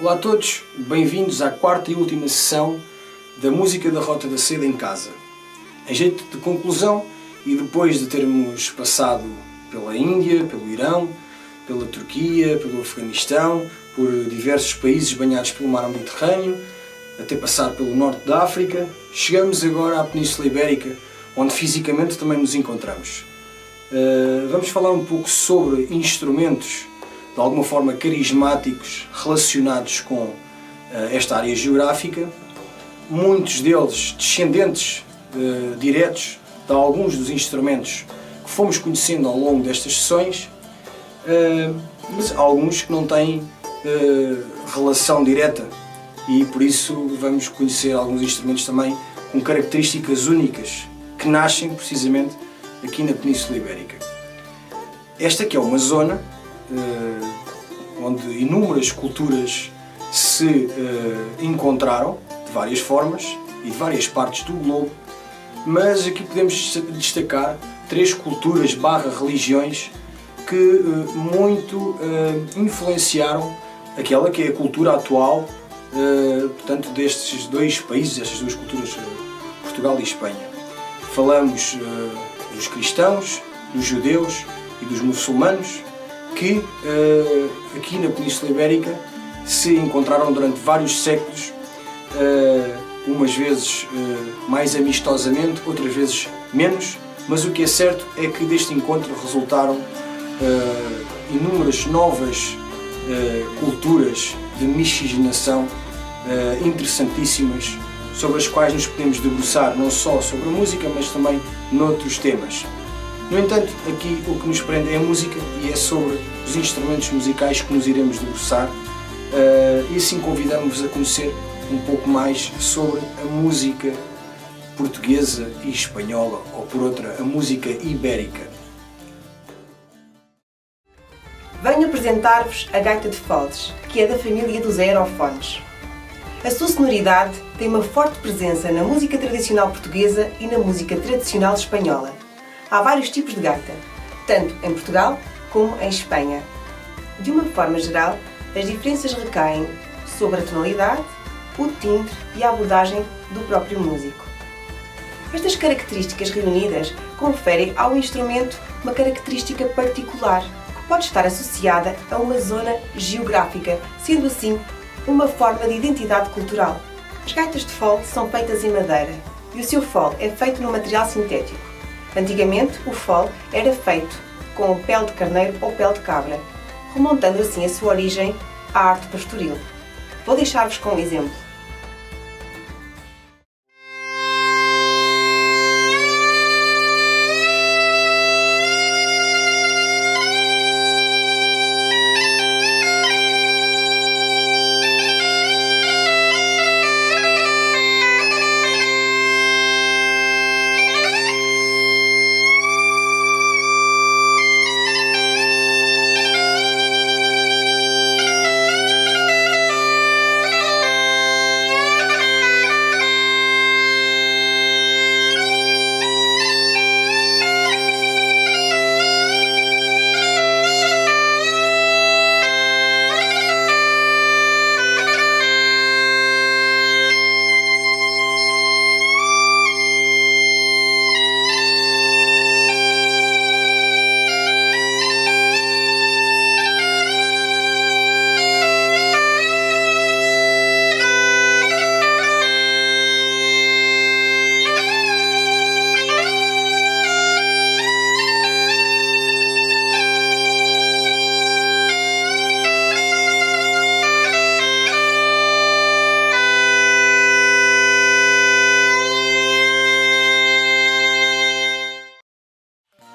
Olá a todos, bem-vindos à quarta e última sessão da Música da Rota da Seda em Casa. Em jeito de conclusão, e depois de termos passado pela Índia, pelo Irão, pela Turquia, pelo Afeganistão, por diversos países banhados pelo mar Mediterrâneo, até passar pelo norte da África, chegamos agora à Península Ibérica, onde fisicamente também nos encontramos. Vamos falar um pouco sobre instrumentos de alguma forma carismáticos relacionados com esta área geográfica, muitos deles descendentes diretos de alguns dos instrumentos que fomos conhecendo ao longo destas sessões, mas alguns que não têm relação direta e por isso vamos conhecer alguns instrumentos também com características únicas que nascem precisamente aqui na Península Ibérica. Esta que é uma zona onde inúmeras culturas se encontraram de várias formas e de várias partes do globo, mas aqui podemos destacar três culturas / religiões que muito influenciaram aquela que é a cultura atual, portanto, destes dois países, destas duas culturas, Portugal e Espanha. Falamos dos cristãos, dos judeus e dos muçulmanos, que aqui na Península Ibérica se encontraram durante vários séculos, umas vezes mais amistosamente, outras vezes menos, mas o que é certo é que deste encontro resultaram inúmeras novas culturas de miscigenação interessantíssimas, sobre as quais nos podemos debruçar não só sobre a música, mas também noutros temas. No entanto, aqui o que nos prende é a música e é sobre os instrumentos musicais que nos iremos debruçar, e assim convidamos-vos a conhecer um pouco mais sobre a música portuguesa e espanhola, ou por outra, a música ibérica. Venho apresentar-vos a gaita de foles, que é da família dos aerofones. A sua sonoridade tem uma forte presença na música tradicional portuguesa e na música tradicional espanhola. Há vários tipos de gaita, tanto em Portugal como em Espanha. De uma forma geral, as diferenças recaem sobre a tonalidade, o timbre e a abordagem do próprio músico. Estas características reunidas conferem ao instrumento uma característica particular, que pode estar associada a uma zona geográfica, sendo assim uma forma de identidade cultural. As gaitas de fole são feitas em madeira e o seu fole é feito num material sintético. Antigamente, o fole era feito com pele de carneiro ou pele de cabra, remontando assim a sua origem à arte pastoril. Vou deixar-vos com um exemplo.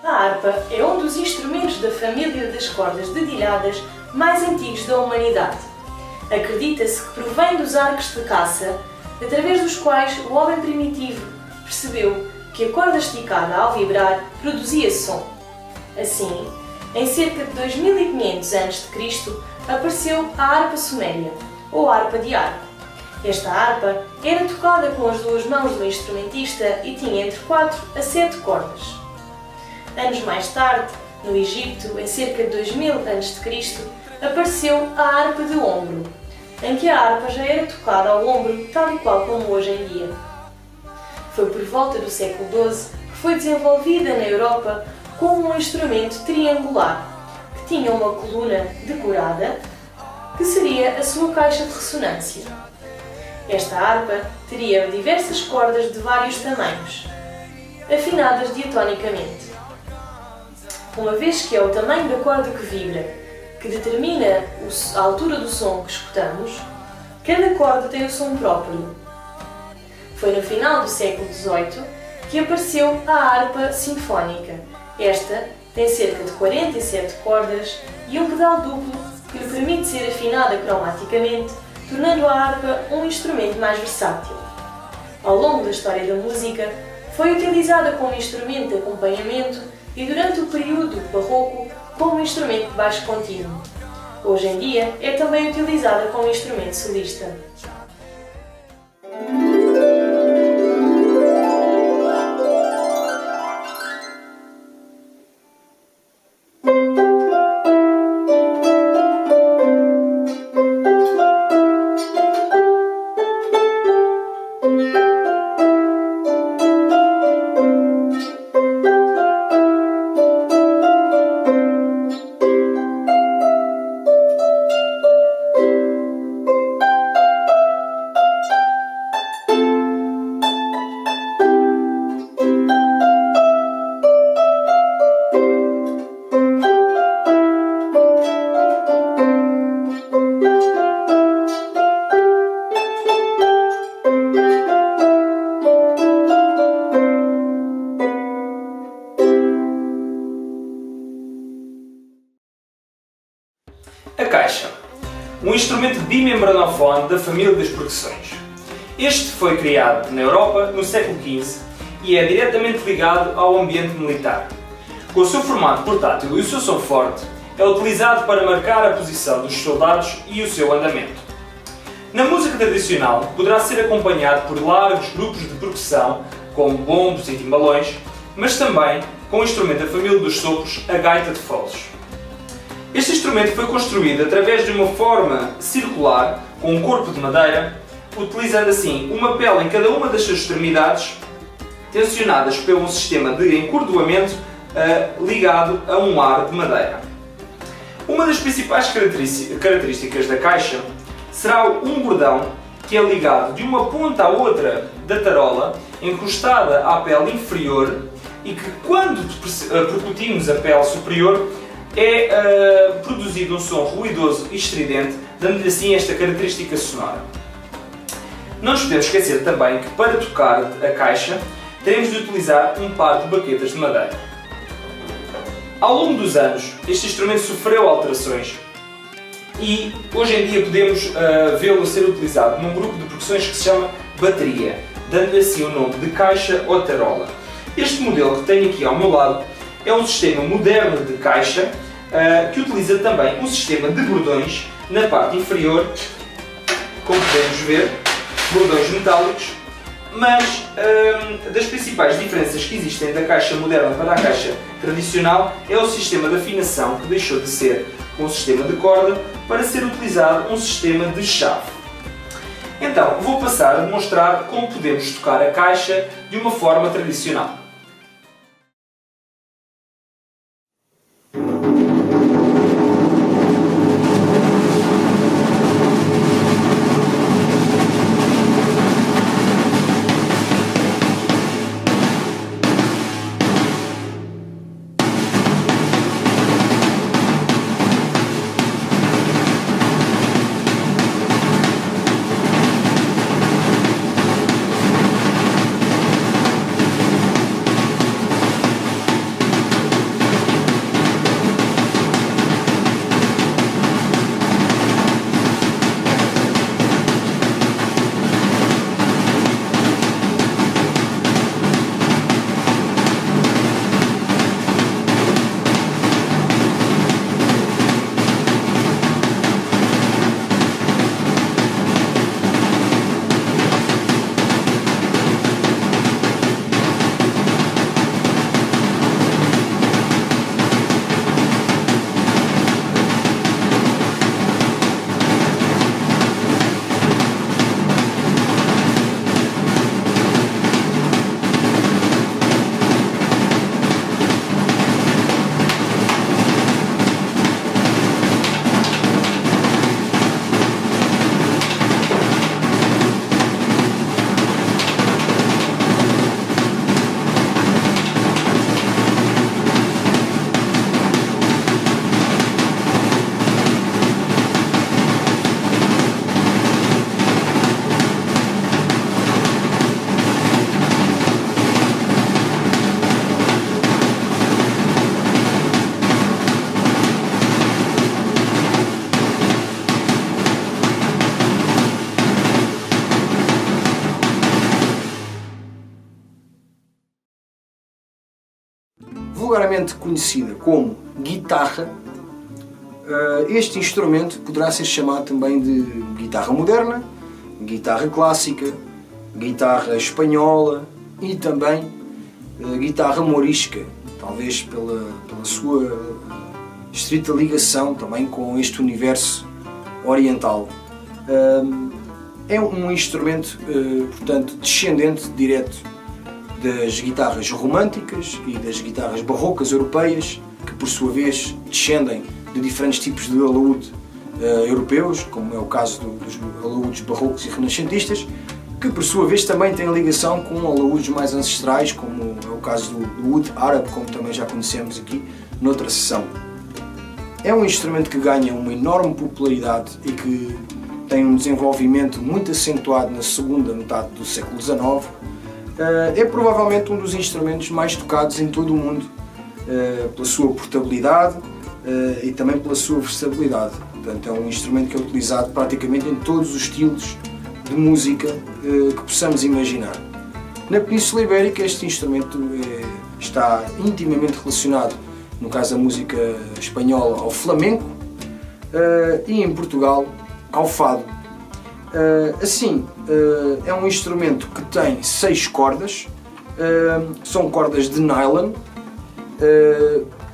A harpa é um dos instrumentos da família das cordas dedilhadas mais antigos da humanidade. Acredita-se que provém dos arcos de caça, através dos quais o homem primitivo percebeu que a corda esticada ao vibrar produzia som. Assim, em cerca de 2500 a.C., apareceu a harpa suméria, ou harpa de arco. Esta harpa era tocada com as duas mãos do instrumentista e tinha entre 4 a 7 cordas. Anos mais tarde, no Egito, em cerca de 2000 a.C., apareceu a harpa de ombro. em que a harpa já era tocada ao ombro, tal e qual como hoje em dia. Foi por volta do século XII que foi desenvolvida na Europa como um instrumento triangular, que tinha uma coluna decorada, que seria a sua caixa de ressonância. Esta harpa teria diversas cordas de vários tamanhos, afinadas diatonicamente. Uma vez que é o tamanho da corda que vibra que determina a altura do som que escutamos, cada corda tem o som próprio. Foi no final do século XVIII que apareceu a harpa sinfónica. Esta tem cerca de 47 cordas e um pedal duplo que lhe permite ser afinada cromaticamente, tornando a harpa um instrumento mais versátil. Ao longo da história da música, foi utilizada como instrumento de acompanhamento e durante o período barroco como instrumento de baixo contínuo. Hoje em dia é também utilizada como instrumento solista. A caixa, um instrumento bimembranofone da família das percussões. Este foi criado na Europa no século XV e é diretamente ligado ao ambiente militar. Com o seu formato portátil e o seu som forte, é utilizado para marcar a posição dos soldados e o seu andamento. Na música tradicional, poderá ser acompanhado por largos grupos de percussão, como bombos e timbalões, mas também com o instrumento da família dos sopros, a gaita de foles. Este instrumento foi construído através de uma forma circular, com um corpo de madeira, utilizando assim uma pele em cada uma das suas extremidades, tensionadas pelo sistema de encordoamento ligado a um ar de madeira. Uma das principais características da caixa será um bordão que é ligado de uma ponta à outra da tarola, encostada à pele inferior, e que quando percutimos a pele superior é produzido um som ruidoso e estridente, dando-lhe assim esta característica sonora. Não nos podemos esquecer também que para tocar a caixa teremos de utilizar um par de baquetas de madeira. Ao longo dos anos, este instrumento sofreu alterações e hoje em dia podemos vê-lo ser utilizado num grupo de percussões que se chama bateria, dando-lhe assim o nome de caixa ou tarola. Este modelo que tenho aqui ao meu lado é um sistema moderno de caixa que utiliza também um sistema de bordões na parte inferior, como podemos ver, bordões metálicos, mas das principais diferenças que existem da caixa moderna para a caixa tradicional é o sistema de afinação, que deixou de ser um sistema de corda para ser utilizado um sistema de chave. Então, vou passar a demonstrar como podemos tocar a caixa de uma forma tradicional. vulgarmente conhecida como guitarra, este instrumento poderá ser chamado também de guitarra moderna, guitarra clássica, guitarra espanhola e também guitarra morisca, talvez pela sua estrita ligação também com este universo oriental. É um instrumento, portanto, descendente direto das guitarras românticas e das guitarras barrocas europeias, que por sua vez descendem de diferentes tipos de alaúde europeus, como é o caso dos alaúdes barrocos e renascentistas, que por sua vez também têm ligação com alaúdes mais ancestrais, como é o caso do oud árabe, como também já conhecemos aqui noutra sessão. É um instrumento que ganha uma enorme popularidade e que tem um desenvolvimento muito acentuado na segunda metade do século XIX. É provavelmente um dos instrumentos mais tocados em todo o mundo, pela sua portabilidade e também pela sua versatilidade. Portanto, é um instrumento que é utilizado praticamente em todos os estilos de música que possamos imaginar. Na Península Ibérica, este instrumento está intimamente relacionado, no caso da música espanhola, ao flamenco e em Portugal ao fado. Assim, é um instrumento que tem 6 cordas, são cordas de nylon,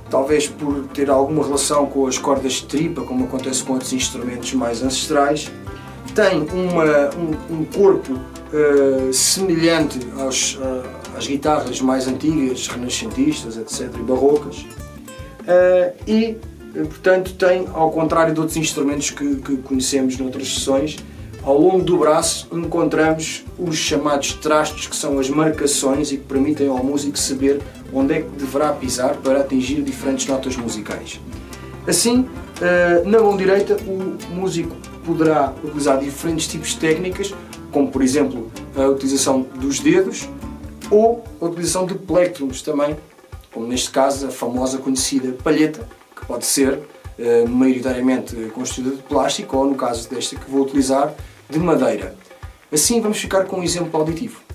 talvez por ter alguma relação com as cordas de tripa, como acontece com outros instrumentos mais ancestrais. Tem um corpo semelhante às guitarras mais antigas, renascentistas, etc., e barrocas. E, portanto, tem, ao contrário de outros instrumentos que conhecemos noutras sessões, ao longo do braço encontramos os chamados trastos, que são as marcações e que permitem ao músico saber onde é que deverá pisar para atingir diferentes notas musicais. Assim, na mão direita, o músico poderá utilizar diferentes tipos de técnicas, como por exemplo a utilização dos dedos ou a utilização de plectrums também, como neste caso a famosa conhecida palheta, que pode ser maioritariamente constituída de plástico ou, no caso desta que vou utilizar, de madeira. Assim vamos ficar com um exemplo auditivo.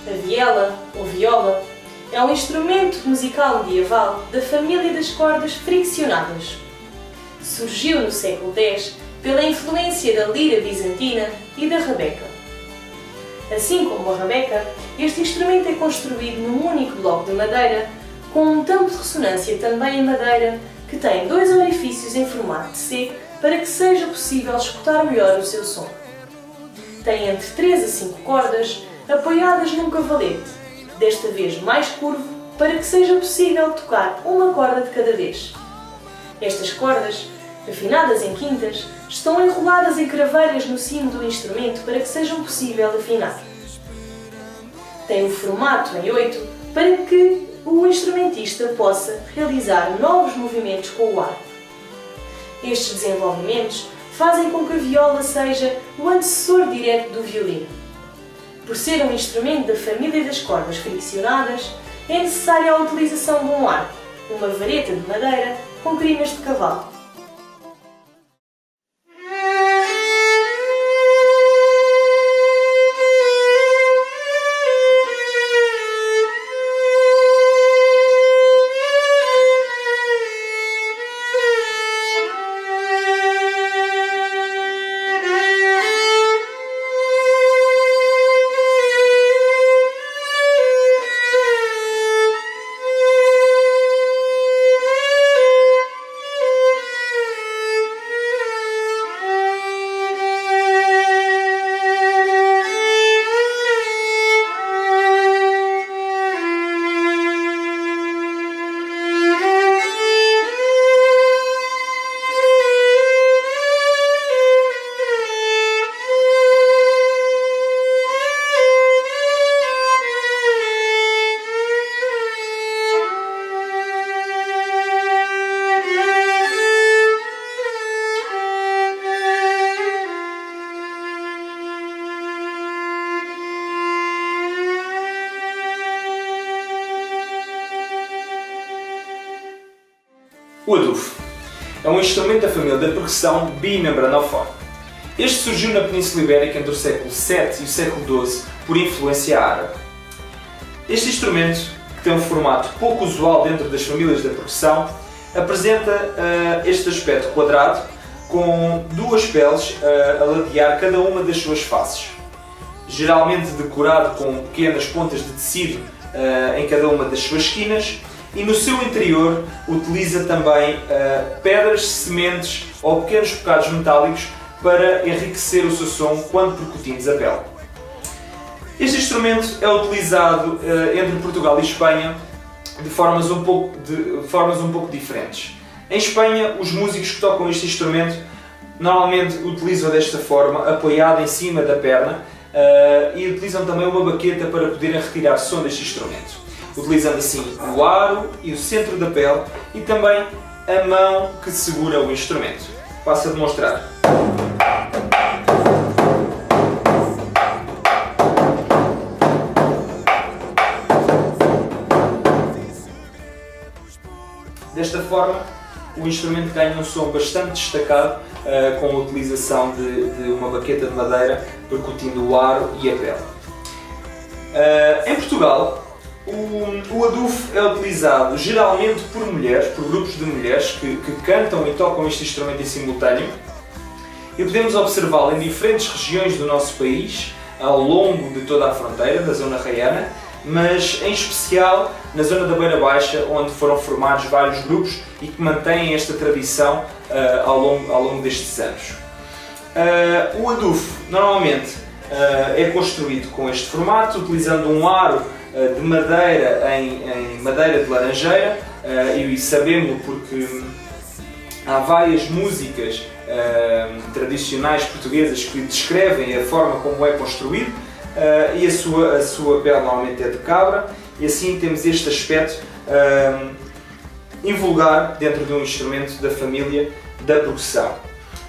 A viela, ou viola, é um instrumento musical medieval da família das cordas friccionadas. Surgiu no século X pela influência da lira bizantina e da rabeca. Assim como a rabeca, este instrumento é construído num único bloco de madeira, com um tampo de ressonância também em madeira, que tem 2 orifícios em formato de C para que seja possível escutar melhor o seu som. Tem entre 3 a 5 cordas, apoiadas num cavalete, desta vez mais curvo, para que seja possível tocar uma corda de cada vez. Estas cordas, afinadas em quintas, estão enroladas em craveiras no cimo do instrumento para que sejam possível afinar. Tem o formato em 8 para que o instrumentista possa realizar novos movimentos com o arco. Estes desenvolvimentos fazem com que a viola seja o antecessor direto do violino. Por ser um instrumento da família das cordas friccionadas, é necessária a utilização de um arco, uma vareta de madeira com crinas de cavalo. O adufo é um instrumento da família da percussão bimembranofone. Este surgiu na Península Ibérica entre o século VII e o século XII por influência árabe. Este instrumento, que tem um formato pouco usual dentro das famílias da percussão, apresenta este aspecto quadrado com duas peles a ladear cada uma das suas faces. Geralmente decorado com pequenas pontas de tecido em cada uma das suas esquinas, e no seu interior utiliza também pedras, sementes ou pequenos bocados metálicos para enriquecer o seu som quando percutindo a pele. Este instrumento é utilizado entre Portugal e Espanha de formas um pouco diferentes. Em Espanha, os músicos que tocam este instrumento normalmente utilizam desta forma, apoiado em cima da perna, e utilizam também uma baqueta para poderem retirar som deste instrumento, utilizando assim o aro e o centro da pele e também a mão que segura o instrumento. Passo a demonstrar. Desta forma, o instrumento ganha um som bastante destacado com a utilização de uma baqueta de madeira percutindo o aro e a pele. Em Portugal, o adufo é utilizado geralmente por mulheres, por grupos de mulheres que cantam e tocam este instrumento em simultâneo, e podemos observá-lo em diferentes regiões do nosso país, ao longo de toda a fronteira, da zona raiana, mas em especial na zona da Beira Baixa, onde foram formados vários grupos e que mantêm esta tradição ao longo destes anos. O adufo normalmente é construído com este formato, utilizando um aro de madeira em madeira de laranjeira, e sabemos porque há várias músicas tradicionais portuguesas que descrevem a forma como é construído, e a sua pele normalmente é de cabra, e assim temos este aspecto invulgar dentro de um instrumento da família da percussão.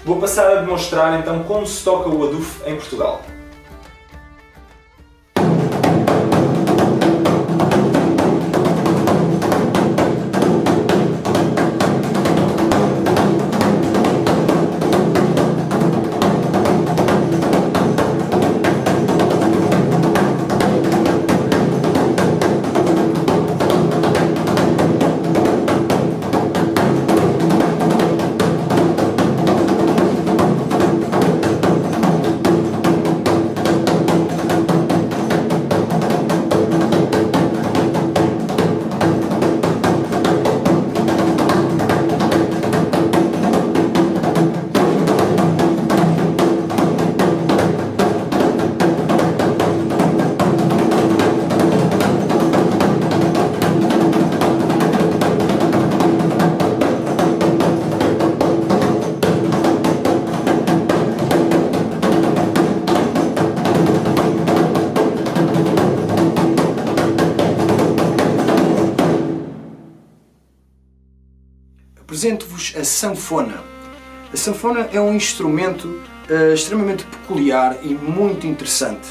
Vou passar a demonstrar então como se toca o adufo em Portugal. Apresento-vos a sanfona. A sanfona é um instrumento extremamente peculiar e muito interessante.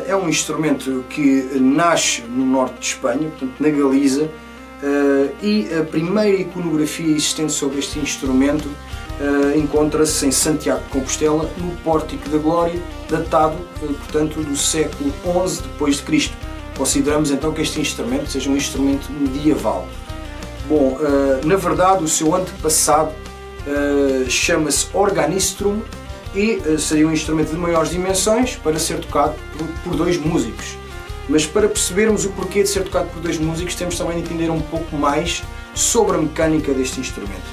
É um instrumento que nasce no norte de Espanha, portanto na Galiza, e a primeira iconografia existente sobre este instrumento encontra-se em Santiago de Compostela, no Pórtico da Glória, datado, portanto, do século XI depois de Cristo. Consideramos então que este instrumento seja um instrumento medieval. Bom, na verdade o seu antepassado chama-se organistrum e seria um instrumento de maiores dimensões para ser tocado por dois músicos. Mas para percebermos o porquê de ser tocado por dois músicos, temos também de entender um pouco mais sobre a mecânica deste instrumento.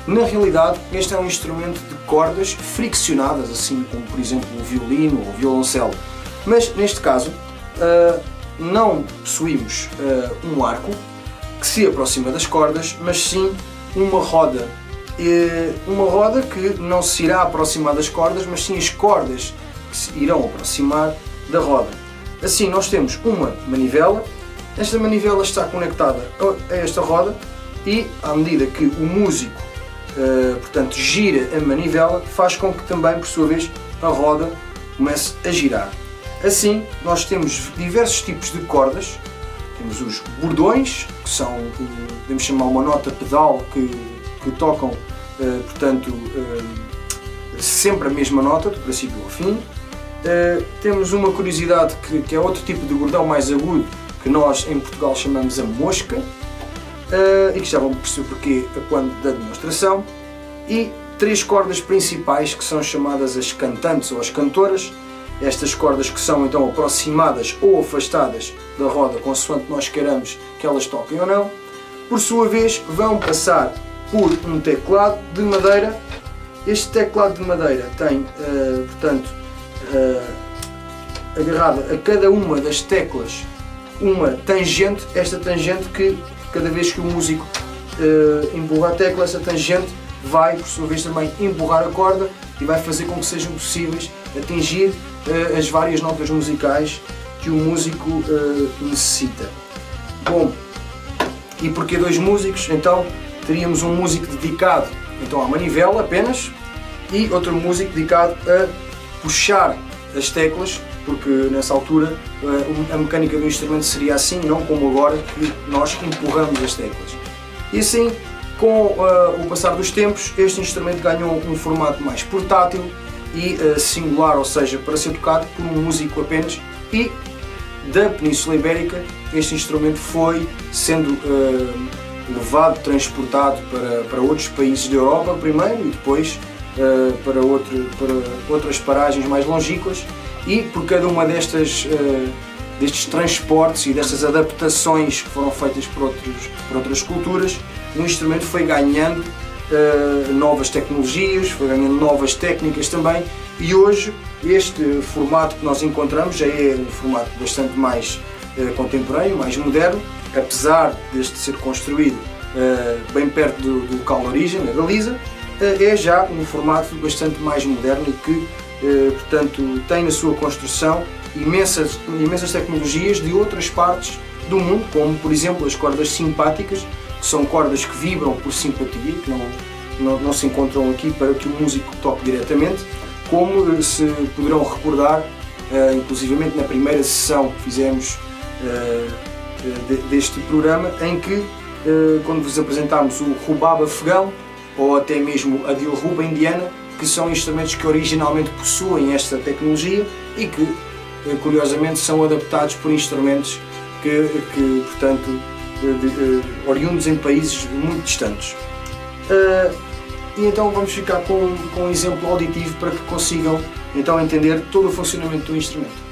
Na realidade, este é um instrumento de cordas friccionadas, assim como por exemplo o violino ou o violoncelo. Mas neste caso não possuímos um arco que se aproxima das cordas, mas sim uma roda. Uma roda que não se irá aproximar das cordas, mas sim as cordas que se irão aproximar da roda. Assim nós temos uma manivela, esta manivela está conectada a esta roda e à medida que o músico portanto, gira a manivela, faz com que também por sua vez a roda comece a girar. Assim nós temos diversos tipos de cordas Temos os bordões, que são, podemos chamar uma nota pedal, que tocam, portanto, sempre a mesma nota, do princípio ao fim. Temos uma curiosidade que é outro tipo de bordão mais agudo, que nós em Portugal chamamos a mosca, e que já vão perceber porquê quando da demonstração. E 3 cordas principais, que são chamadas as cantantes ou as cantoras. Estas cordas que são então aproximadas ou afastadas da roda, consoante nós queiramos que elas toquem ou não. Por sua vez, vão passar por um teclado de madeira. Este teclado de madeira tem, portanto, agarrada a cada uma das teclas uma tangente. Esta tangente que, cada vez que o músico empurra a tecla, essa tangente vai, por sua vez, também empurrar a corda e vai fazer com que sejam possíveis atingir as várias notas musicais que o músico necessita. Bom, e porquê 2 músicos? Então teríamos um músico dedicado então à manivela apenas e outro músico dedicado a puxar as teclas, porque nessa altura a mecânica do instrumento seria assim, não como agora que nós empurramos as teclas. E assim, com o passar dos tempos, este instrumento ganhou um formato mais portátil e singular, ou seja, para ser tocado por um músico apenas. E da Península Ibérica este instrumento foi sendo levado, transportado para outros países da Europa primeiro e depois para outras paragens mais longínquas, e por cada uma destes transportes e destas adaptações que foram feitas por outras culturas, o instrumento foi ganhando novas tecnologias, foi ganhando novas técnicas também, e hoje este formato que nós encontramos já é um formato bastante mais contemporâneo, mais moderno, apesar deste ser construído bem perto do local de origem, na Galiza. É já um formato bastante mais moderno e que, portanto, tem na sua construção imensas tecnologias de outras partes do mundo, como por exemplo as cordas simpáticas, que são cordas que vibram por simpatia, que não se encontram aqui para que o músico toque diretamente, como se poderão recordar, inclusivamente na primeira sessão que fizemos deste programa, em que, quando vos apresentámos o rubab afegão, ou até mesmo a dilruba indiana, que são instrumentos que originalmente possuem esta tecnologia e que, curiosamente, são adaptados por instrumentos que portanto, oriundos em países muito distantes. E então vamos ficar com um exemplo auditivo para que consigam então entender todo o funcionamento do instrumento.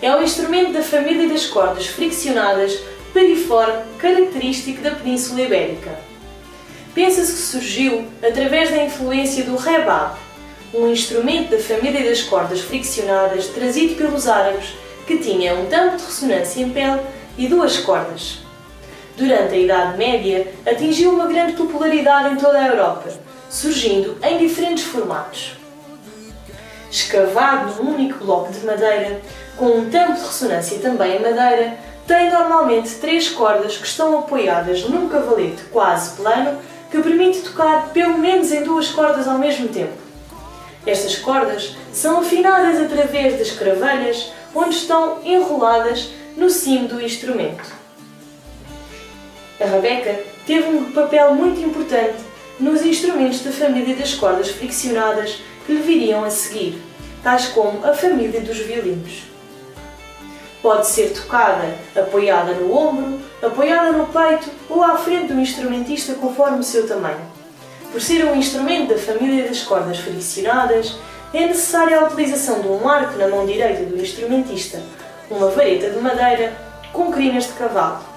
É um instrumento da família das cordas friccionadas piriforme característico da Península Ibérica. Pensa-se que surgiu através da influência do rebab, um instrumento da família das cordas friccionadas trazido pelos árabes que tinha um tampo de ressonância em pele e 2 cordas. Durante a Idade Média, atingiu uma grande popularidade em toda a Europa, surgindo em diferentes formatos. Escavado num único bloco de madeira, com um tampo de ressonância também em madeira, tem normalmente 3 cordas que estão apoiadas num cavalete quase plano que permite tocar pelo menos em 2 cordas ao mesmo tempo. Estas cordas são afinadas através das cravelhas, onde estão enroladas no cimo do instrumento. A rabeca teve um papel muito importante nos instrumentos da família das cordas friccionadas que lhe viriam a seguir, tais como a família dos violinos. Pode ser tocada apoiada no ombro, apoiada no peito ou à frente do instrumentista conforme o seu tamanho. Por ser um instrumento da família das cordas friccionadas, é necessária a utilização de um arco na mão direita do instrumentista, uma vareta de madeira com crinas de cavalo.